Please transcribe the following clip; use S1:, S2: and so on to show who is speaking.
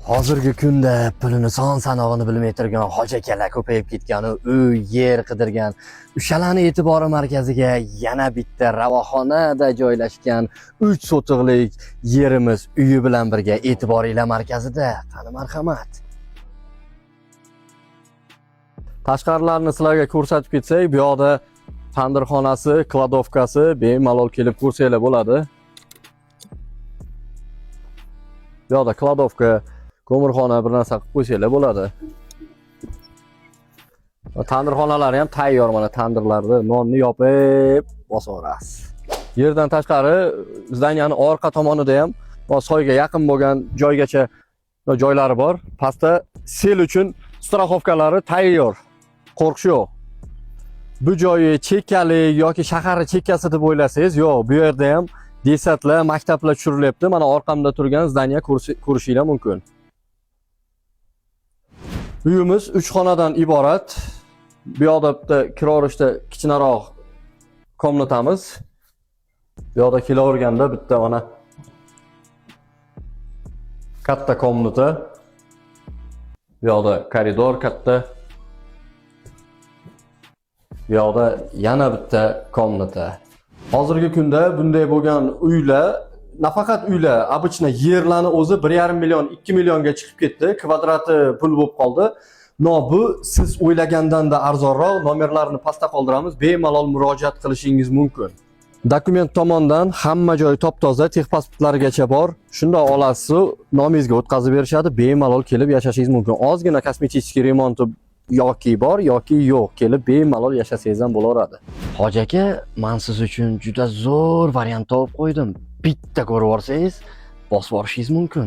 S1: Hozirgi kunda pulini son sanog'ini bilmay turgan hoji akalar ko'payib ketgan, uy, yer qidirgan. O'shalarning e'tibori markaziga yana bitta ravoxonada joylashgan 3 sotiqlik yerimiz uyi bilan birga e'tiboringlar markazida. Qani marhamat. Tashqarilarini sizlarga ko'rsatib ketsak, bu yoqda tandirxonasi, kladovkasi bemalol kelib ko'rsanglar bo'ladi. Bu yoqda kladovka, ko'mirxona bir narsa qilib qo'ysanglar bo'ladi. Tandirxonalari ham tayyor, mana tandirlarni nonni yopib bosaverasiz. Yerdan tashqari zdaniyaning orqa tomonida ham soyga yaqin bo'lgan joygacha joylari bor. Pastda sel uchun strafovkalari tayyor. Qo'rqish yo'q. Bu joyi chekkalik yoki shahar chekkasi deb o'ylasangiz, yo'q, bu yerda ham desatlar, maktablar tushirilyapti. Mana orqamda turgan zdaniya ko'rishinglar mumkin. Uyimiz 3 xonadan iborat. Bu yoqda bitta kiraverishda kichikroq komnatamiz. Bu yoqda kelaverganda bitta mana katta komnata. Bu yoqda koridor katta. Bu yoqda yana bitta komnata. Hozirgi kunda bunday bo'lgan uylar, nafaqat uylar, обычно yerlarni o'zi 1,5 million, 2 millionga chiqib ketdi. Kvadrati pul bo'lib qoldi. Bu siz o'ylagandan-da arzonroq. Nomerlarni pastda qoldiramiz. Bemalol murojaat qilishingiz mumkin. Dokument tomondan hamma joy top-toza, texpasportlarigacha bor. Shunda olasiz, nomingizga o'tkazib berishadi. Bemalol kelib yashashingiz mumkin. Ozgina kosmetik remont yoki bor yoki yo'q, kelib bemalol yashasangiz ham bo'laveradi. Hoji aka, men siz uchun juda zo'r variant topib qo'ydim. Bitta ko'rib olsangiz, bosib olishingiz mumkin.